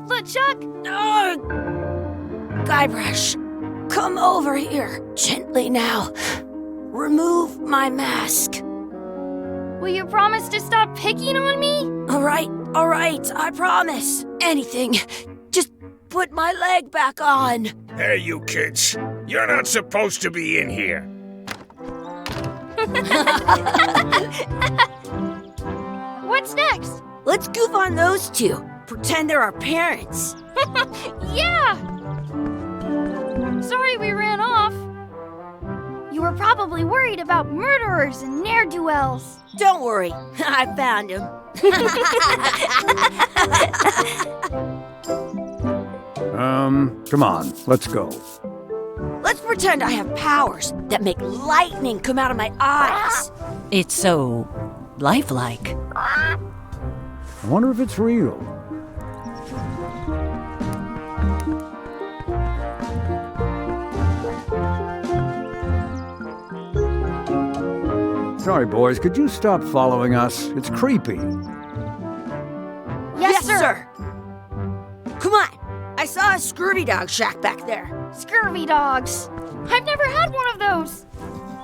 LeChuck! Guybrush, come over here. Gently now. Remove my mask. Will you promise to stop picking on me? All right, I promise. Anything. Just put my leg back on. Hey, you kids. You're not supposed to be in here. What's next? Let's goof on those two. Pretend they're our parents. Yeah! Sorry we ran off. You were probably worried about murderers and ne'er-do-wells. Don't worry, I found him. Come on, let's go. Let's pretend I have powers that make lightning come out of my eyes. It's so lifelike. I wonder if it's real. Sorry, boys, could you stop following us? It's creepy. Yes, sir. Come on. I saw a scurvy dog shack back there. Scurvy dogs. I've never had one of those.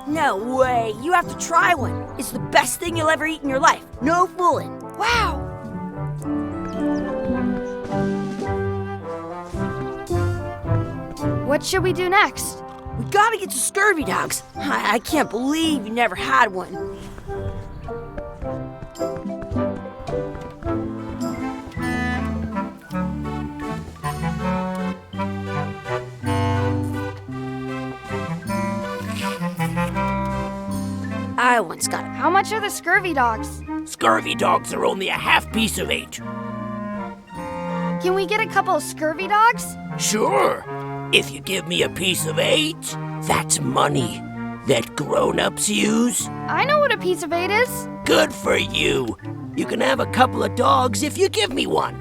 No way. You have to try one. It's the best thing you'll ever eat in your life. No fooling. Wow. What should we do next? We gotta get to scurvy dogs. I can't believe you never had one. I once got How much are the scurvy dogs? Scurvy dogs are only a half piece of 8. Can we get a couple of scurvy dogs? Sure. If you give me a piece of 8, that's money that grown-ups use. I know what a piece of 8 is. Good for you. You can have a couple of dogs if you give me one.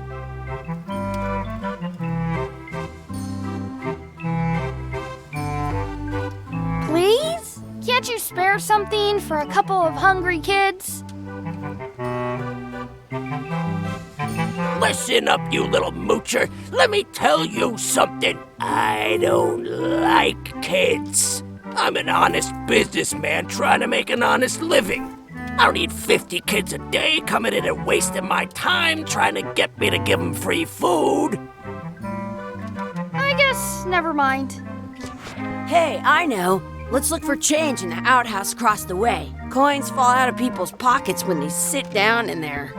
Please? Can't you spare something for a couple of hungry kids? Listen up, you little moocher. Let me tell you something. I don't like kids. I'm an honest businessman trying to make an honest living. I don't need 50 kids a day coming in and wasting my time trying to get me to give them free food. I guess never mind. Hey, I know. Let's look for change in the outhouse across the way. Coins fall out of people's pockets when they sit down in there.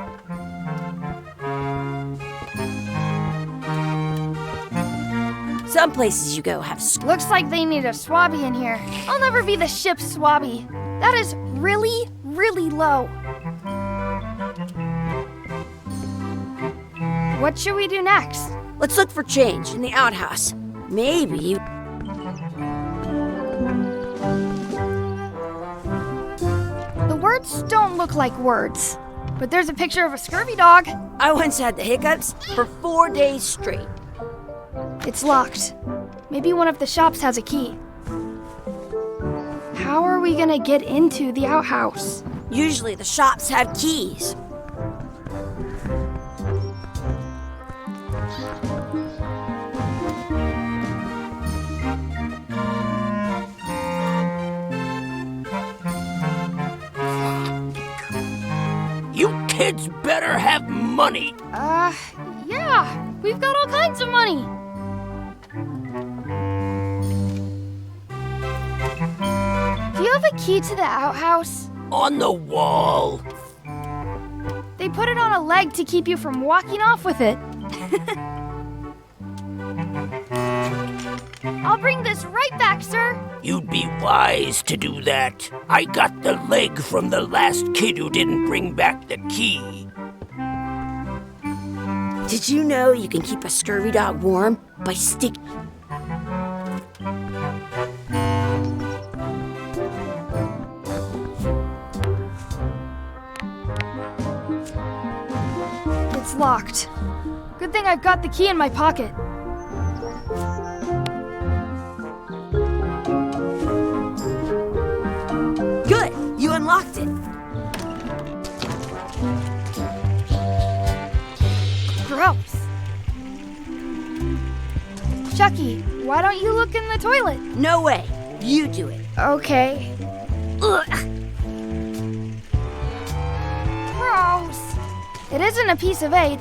Some places you go have Looks like they need a swabby in here. I'll never be the ship's swabby. That is really, really low. What should we do next? Let's look for change in the outhouse. Maybe. The words don't look like words, but there's a picture of a scurvy dog. I once had the hiccups for 4 days straight. It's locked. Maybe one of the shops has a key. How are we gonna get into the outhouse? Usually the shops have keys. You kids better have money. Yeah. We've got all kinds of money. Do you have a key to the outhouse? On the wall. They put it on a leg to keep you from walking off with it. I'll bring this right back, sir. You'd be wise to do that. I got the leg from the last kid who didn't bring back the key. Did you know you can keep a scurvy dog warm by sticking? It's locked. Good thing I've got the key in my pocket. Good, you unlocked it. Gross. Chucky, why don't you look in the toilet? No way. You do it. Okay. Ugh. Gross. It isn't a piece of 8,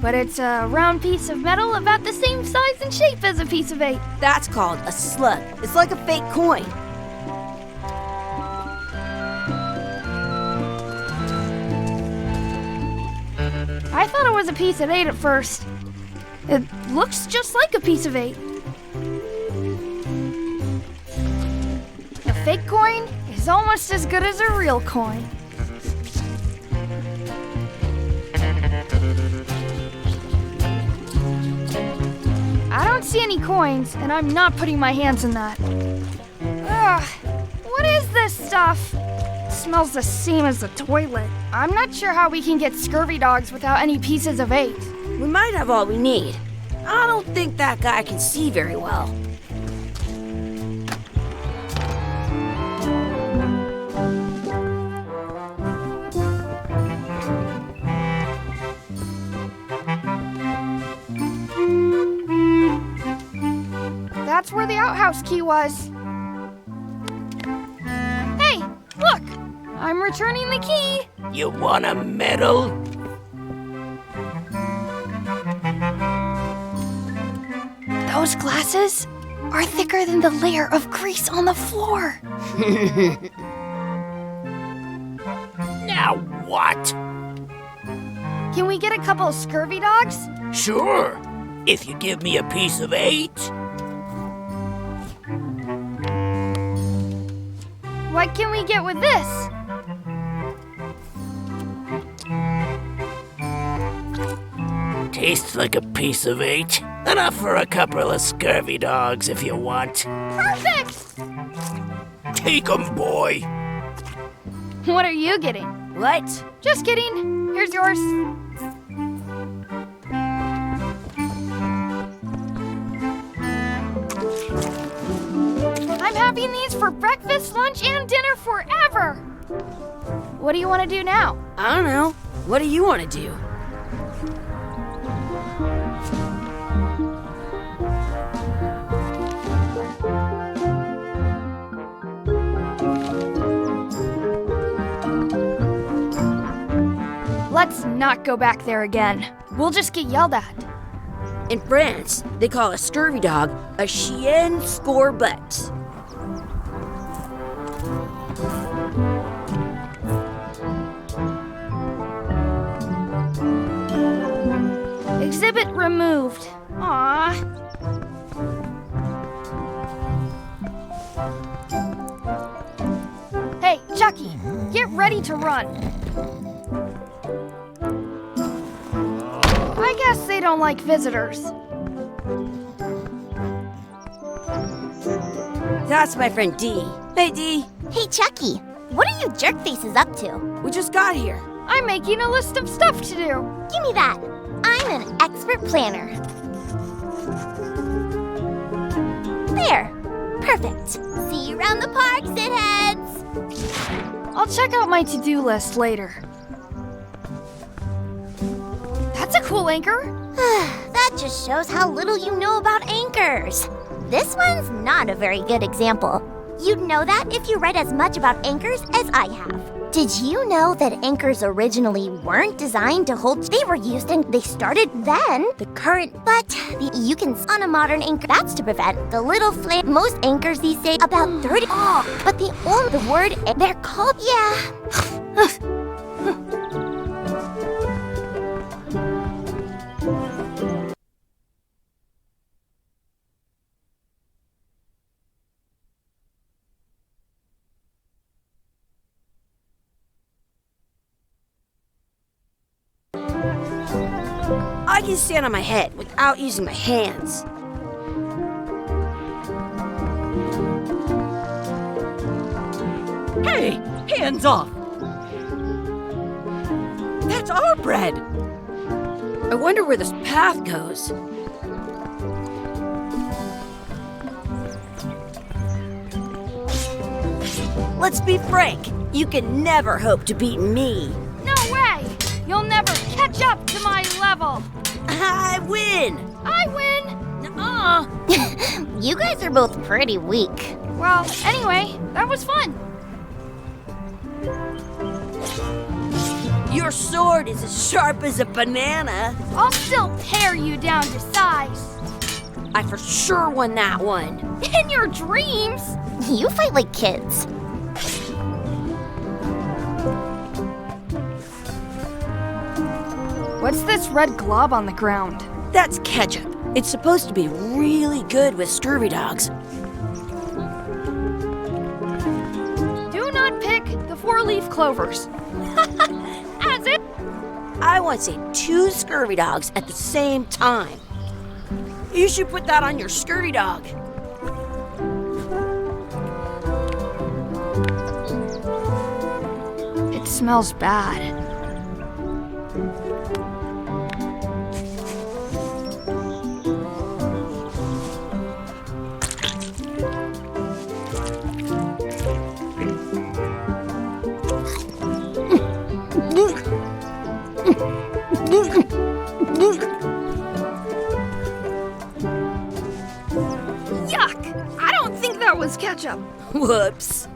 but it's a round piece of metal about the same size and shape as a piece of 8. That's called a slug. It's like a fake coin. I thought it was a piece of 8 at first. It looks just like a piece of 8. A fake coin is almost as good as a real coin. I don't see any coins, and I'm not putting my hands in that. Ugh, what is this stuff? It smells the same as the toilet. I'm not sure how we can get scurvy dogs without any pieces of 8. We might have all we need. I don't think that guy can see very well. That's where the outhouse key was. Hey, look! I'm returning the key. You want a medal? Those glasses are thicker than the layer of grease on the floor. Now what? Can we get a couple of scurvy dogs? Sure, if you give me a piece of 8. What can we get with this? Tastes like a piece of 8. Enough for a couple of scurvy dogs if you want. Perfect! Take 'em, boy. What are you getting? What? Just kidding. Here's yours. I'm having these for breakfast, lunch, and dinner forever. What do you want to do now? I don't know. What do you want to do? Let's not go back there again. We'll just get yelled at. In France, they call a scurvy dog a chien scorbut. Exhibit removed. Aww. Hey, Chucky, get ready to run. I guess they don't like visitors. That's my friend Dee. Hey, Dee. Hey, Chucky, what are you jerk faces up to? We just got here. I'm making a list of stuff to do. Give me that. I'm an expert planner. There. Perfect. See you around the park, shitheads. I'll check out my to-do list later. That's a cool anchor. That just shows how little you know about anchors. This one's not a very good example. You'd know that if you read as much about anchors as I have. Did you know that anchors originally weren't designed to hold? They were used and they started then. The current, you can on a modern anchor. That's to prevent the little flame. Most anchors these days about 30. Oh, but the word they're called. Yeah. I can stand on my head without using my hands. Hey, hands off! That's our bread! I wonder where this path goes. Let's be frank. You can never hope to beat me. No way! You'll never catch up to my level. I win! I win! Nuh-uh. You guys are both pretty weak. Well, anyway, that was fun. Your sword is as sharp as a banana. I'll still pare you down to size. I for sure won that one. In your dreams. You fight like kids. What's this red glob on the ground? That's ketchup. It's supposed to be really good with scurvy dogs. Do not pick the 4-leaf clovers. As if. I want to say 2 scurvy dogs at the same time. You should put that on your scurvy dog. It smells bad. Yuck! I don't think that was ketchup. Whoops.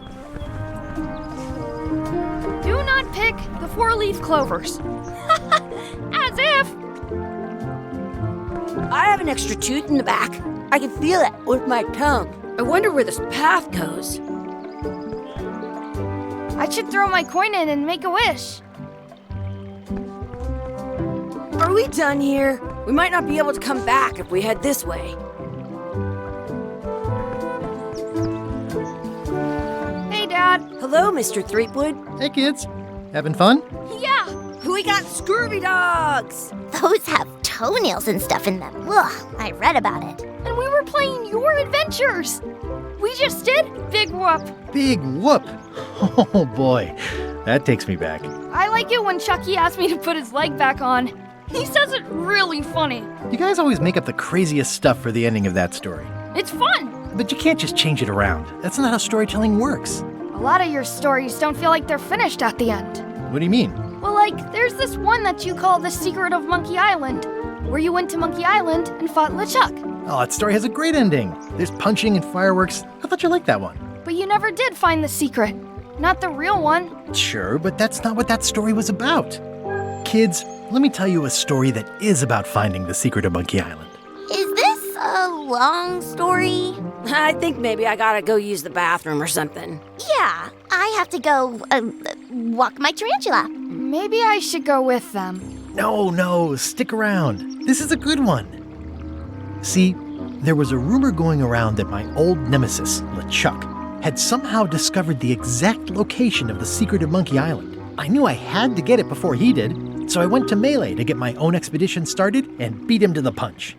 Do not pick the 4-leaf clovers. As if. I have an extra tooth in the back. I can feel it with my tongue. I wonder where this path goes. I should throw my coin in and make a wish. Are we done here? We might not be able to come back if we head this way. Hey, Dad. Hello, Mr. Threepwood. Hey kids, having fun? Yeah. We got scurvy dogs. Those have toenails and stuff in them. Ugh, I read about it. And we were playing your adventures. We just did Big Whoop. Big whoop! Oh boy, that takes me back. I like it when Chucky asked me to put his leg back on. He says it really funny. You guys always make up the craziest stuff for the ending of that story. It's fun. But you can't just change it around. That's not how storytelling works. A lot of your stories don't feel like they're finished at the end. What do you mean? Well, like, there's this one that you call The Secret of Monkey Island, where you went to Monkey Island and fought LeChuck. Oh, that story has a great ending. There's punching and fireworks. I thought you liked that one. But you never did find the secret. Not the real one. Sure, but that's not what that story was about. Kids, let me tell you a story that is about finding the secret of Monkey Island. Is this a long story? I think maybe I gotta go use the bathroom or something. Yeah, I have to go walk my tarantula. Maybe I should go with them. No, stick around. This is a good one. See, there was a rumor going around that my old nemesis, LeChuck, had somehow discovered the exact location of the secret of Monkey Island. I knew I had to get it before he did, so I went to Melee to get my own expedition started and beat him to the punch.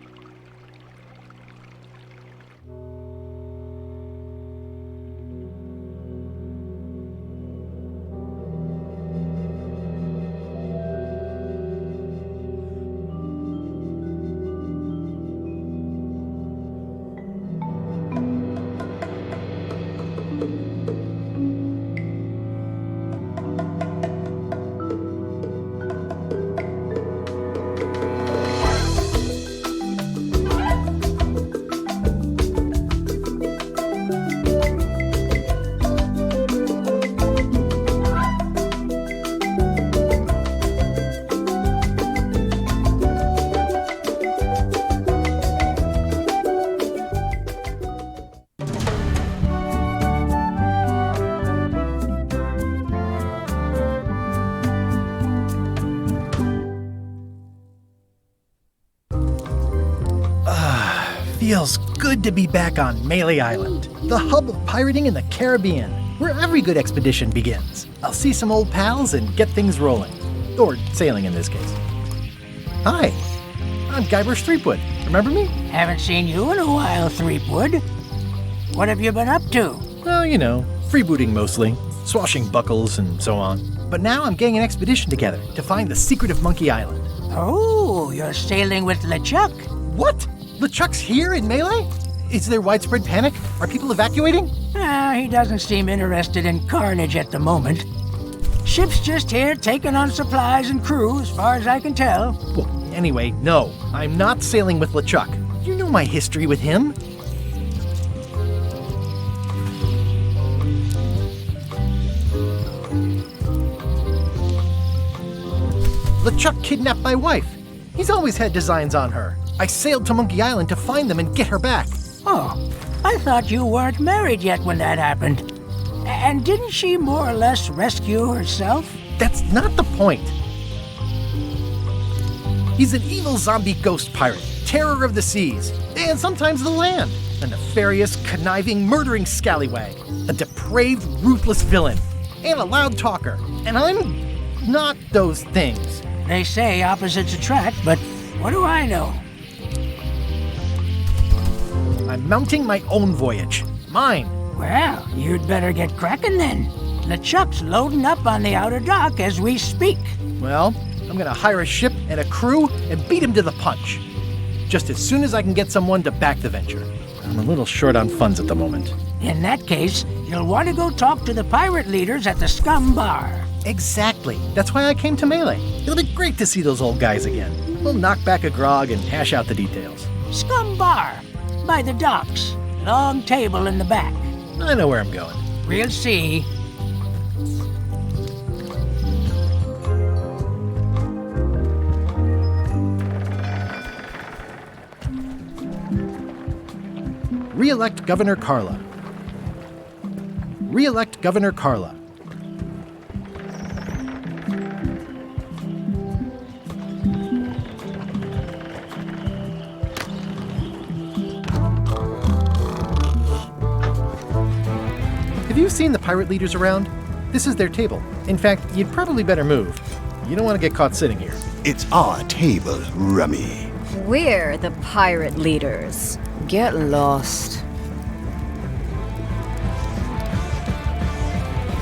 Feels good to be back on Melee Island, the hub of pirating in the Caribbean, where every good expedition begins. I'll see some old pals and get things rolling. Or sailing in this case. Hi, I'm Guybrush Threepwood. Remember me? Haven't seen you in a while, Threepwood. What have you been up to? Well, you know, freebooting mostly, swashing buckles and so on. But now I'm getting an expedition together to find the secret of Monkey Island. Oh, you're sailing with LeChuck. What? LeChuck's here in Melee? Is there widespread panic? Are people evacuating? He doesn't seem interested in carnage at the moment. Ship's just here taking on supplies and crew, as far as I can tell. Well, anyway, no, I'm not sailing with LeChuck. You know know my history with him. LeChuck kidnapped my wife. He's always had designs on her. I sailed to Monkey Island to find them and get her back. Oh, I thought you weren't married yet when that happened. And didn't she more or less rescue herself? That's not the point. He's an evil zombie ghost pirate, terror of the seas, and sometimes the land. A nefarious, conniving, murdering scallywag. A depraved, ruthless villain. And a loud talker. And I'm not those things. They say opposites attract, but what do I know? I'm mounting my own voyage. Mine. Well, you'd better get cracking then. LeChuck's loading up on the outer dock as we speak. Well, I'm gonna hire a ship and a crew and beat him to the punch. Just as soon as I can get someone to back the venture. I'm a little short on funds at the moment. In that case, you'll want to go talk to the pirate leaders at the SCUMM bar. Exactly. That's why I came to Melee. It'll be great to see those old guys again. We'll knock back a grog and hash out the details. SCUMM bar, by the docks. Long table in the back. I know where I'm going. We'll see. Re-elect Governor Carla. Re-elect Governor Carla. Have you seen the pirate leaders around? This is their table. In fact, you'd probably better move. You don't want to get caught sitting here. It's our table, Rummy. We're the pirate leaders. Get lost.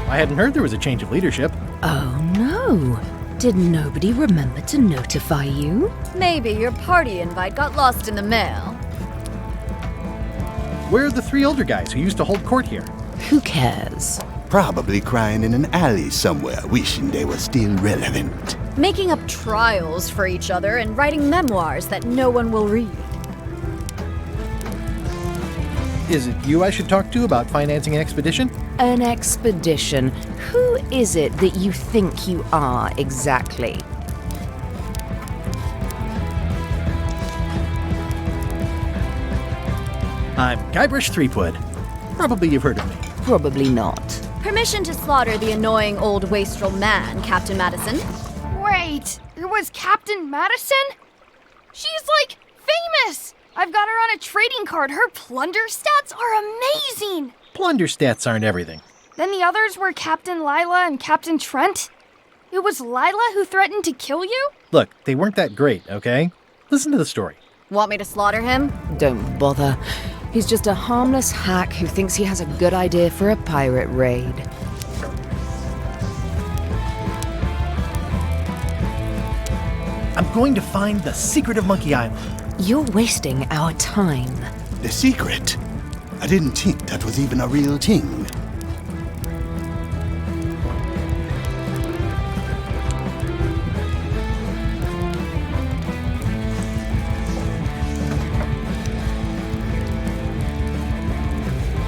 I hadn't heard there was a change of leadership. Oh no. Did nobody remember to notify you? Maybe your party invite got lost in the mail. Where are the three older guys who used to hold court here? Who cares? Probably crying in an alley somewhere, wishing they were still relevant. Making up trials for each other and writing memoirs that no one will read. Is it you I should talk to about financing an expedition? An expedition? Who is it that you think you are exactly? I'm Guybrush Threepwood. Probably you've heard of me. Probably not. Permission to slaughter the annoying old wastrel man, Captain Madison. Wait, it was Captain Madison? She's like famous! I've got her on a trading card. Her plunder stats are amazing! Plunder stats aren't everything. Then the others were Captain Lila and Captain Trent? It was Lila who threatened to kill you? Look, they weren't that great, okay? Listen to the story. Want me to slaughter him? Don't bother. He's just a harmless hack who thinks he has a good idea for a pirate raid. I'm going to find the secret of Monkey Island. You're wasting our time. The secret? I didn't think that was even a real thing.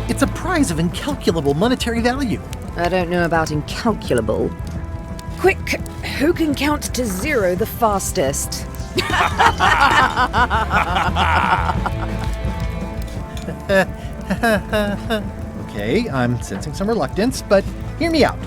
It's a prize of incalculable monetary value. I don't know about incalculable. Quick, who can count to 0 the fastest? Okay, I'm sensing some reluctance, but hear me out.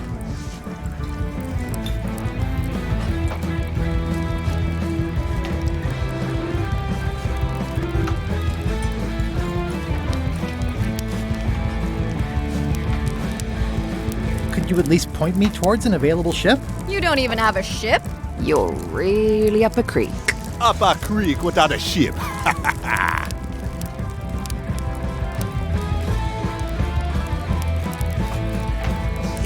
Could you at least point me towards an available ship? You don't even have a ship? You're really up a creek. Up a creek without a ship.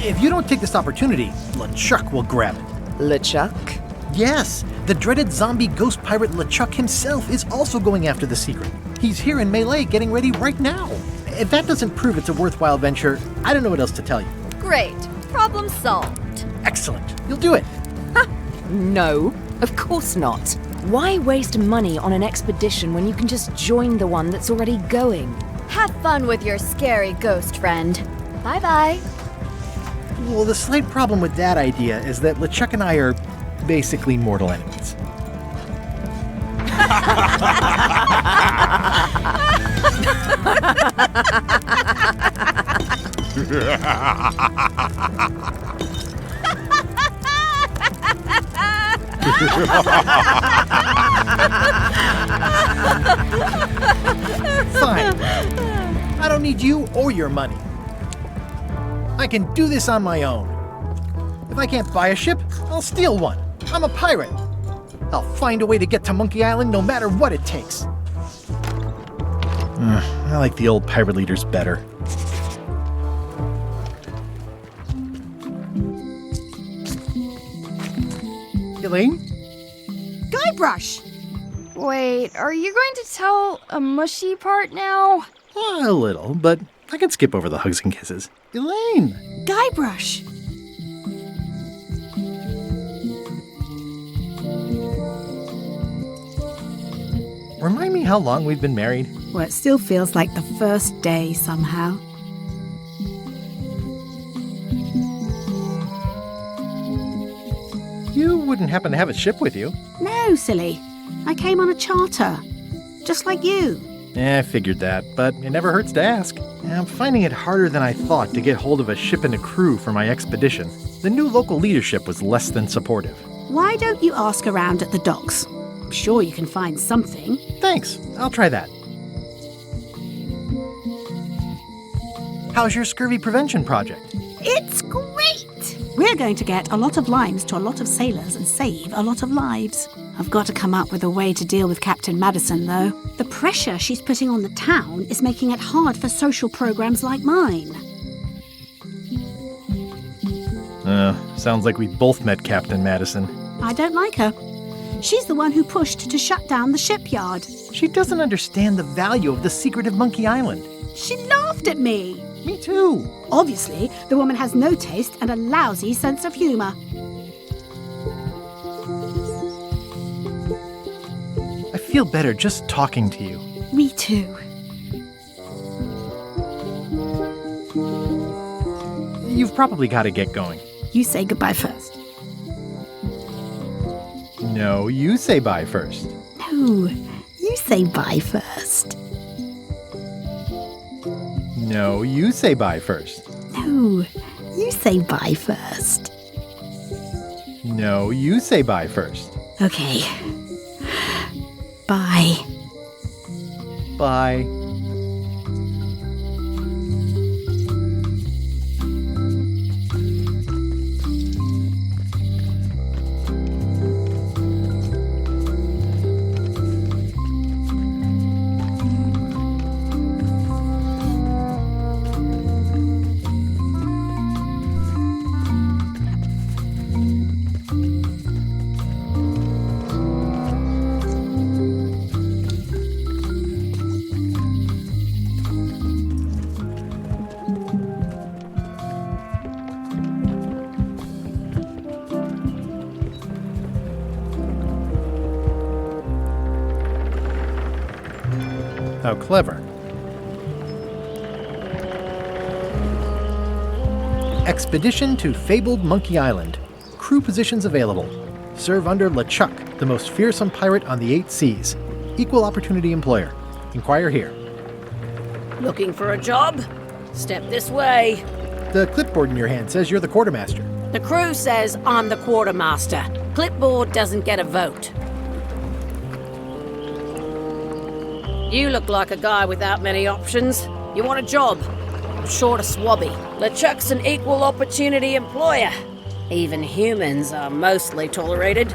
If you don't take this opportunity, LeChuck will grab it. LeChuck? Yes, the dreaded zombie ghost pirate LeChuck himself is also going after the secret. He's here in Melee getting ready right now. If that doesn't prove it's a worthwhile venture, I don't know what else to tell you. Great. Problem solved. Excellent. You'll do it. No, of course not. Why waste money on an expedition when you can just join the one that's already going? Have fun with your scary ghost friend. Bye-bye. Well, the slight problem with that idea is that LeChuck and I are basically mortal enemies. Fine. I don't need you or your money. I can do this on my own. If I can't buy a ship, I'll steal one. I'm a pirate. I'll find a way to get to Monkey Island no matter what it takes. I like the old pirate leaders better. Elaine? Guybrush! Wait, are you going to tell a mushy part now? A little, but I can skip over the hugs and kisses. Elaine! Guybrush! Remind me how long we've been married? Well, it still feels like the first day somehow. You wouldn't happen to have a ship with you? No, silly. I came on a charter. Just like you. I figured that, but it never hurts to ask. I'm finding it harder than I thought to get hold of a ship and a crew for my expedition. The new local leadership was less than supportive. Why don't you ask around at the docks? I'm sure you can find something. Thanks. I'll try that. How's your scurvy prevention project? It's great! We're going to get a lot of limes to a lot of sailors and save a lot of lives. I've got to come up with a way to deal with Captain Madison, though. The pressure she's putting on the town is making it hard for social programs like mine. Sounds like we both met Captain Madison. I don't like her. She's the one who pushed to shut down the shipyard. She doesn't understand the value of the secret of Monkey Island. She laughed at me. Me too. Obviously, the woman has no taste and a lousy sense of humor. I feel better just talking to you. Me too. You've probably got to get going. You say goodbye first. No, you say bye first. No, you say bye first. No, you say bye first. No, you say bye first. No, you say bye first. Okay. Bye. Bye. How clever. Expedition to fabled Monkey Island. Crew positions available. Serve under LeChuck, the most fearsome pirate on the 8 seas. Equal opportunity employer. Inquire here. Looking for a job? Step this way. The clipboard in your hand says you're the quartermaster. The crew says I'm the quartermaster. Clipboard doesn't get a vote. You look like a guy without many options. You want a job? I'm short a swabby. LeChuck's an equal opportunity employer. Even humans are mostly tolerated.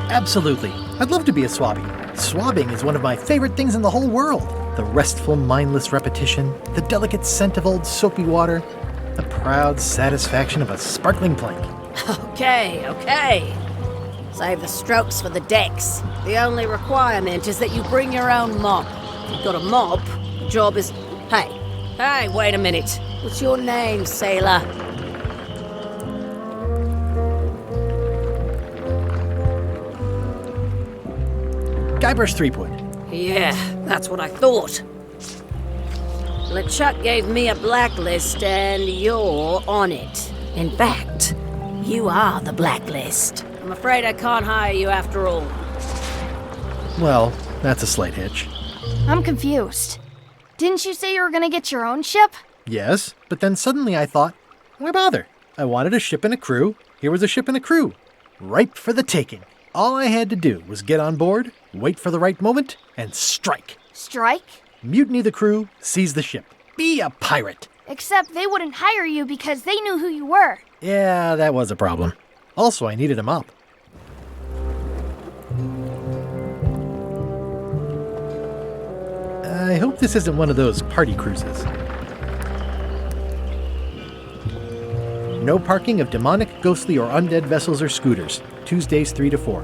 Absolutely. I'd love to be a swabby. Swabbing is one of my favorite things in the whole world. The restful, mindless repetition, the delicate scent of old soapy water, the proud satisfaction of a sparkling plank. Okay. Save the strokes for the decks. The only requirement is that you bring your own mop. You've got a mob. The job is... Hey, wait a minute. What's your name, sailor? Guybrush Threepwood. Yeah, that's what I thought. LeChuck gave me a blacklist, and you're on it. In fact, you are the blacklist. I'm afraid I can't hire you after all. Well, that's a slight hitch. I'm confused. Didn't you say you were gonna get your own ship? Yes, but then suddenly I thought, why bother? I wanted a ship and a crew. Here was a ship and a crew. Ripe for the taking. All I had to do was get on board, wait for the right moment, and strike. Strike? Mutiny the crew, seize the ship. Be a pirate. Except they wouldn't hire you because they knew who you were. Yeah, that was a problem. Also, I needed a mop. I hope this isn't one of those party cruises. No parking of demonic, ghostly, or undead vessels or scooters. Tuesdays 3 to 4.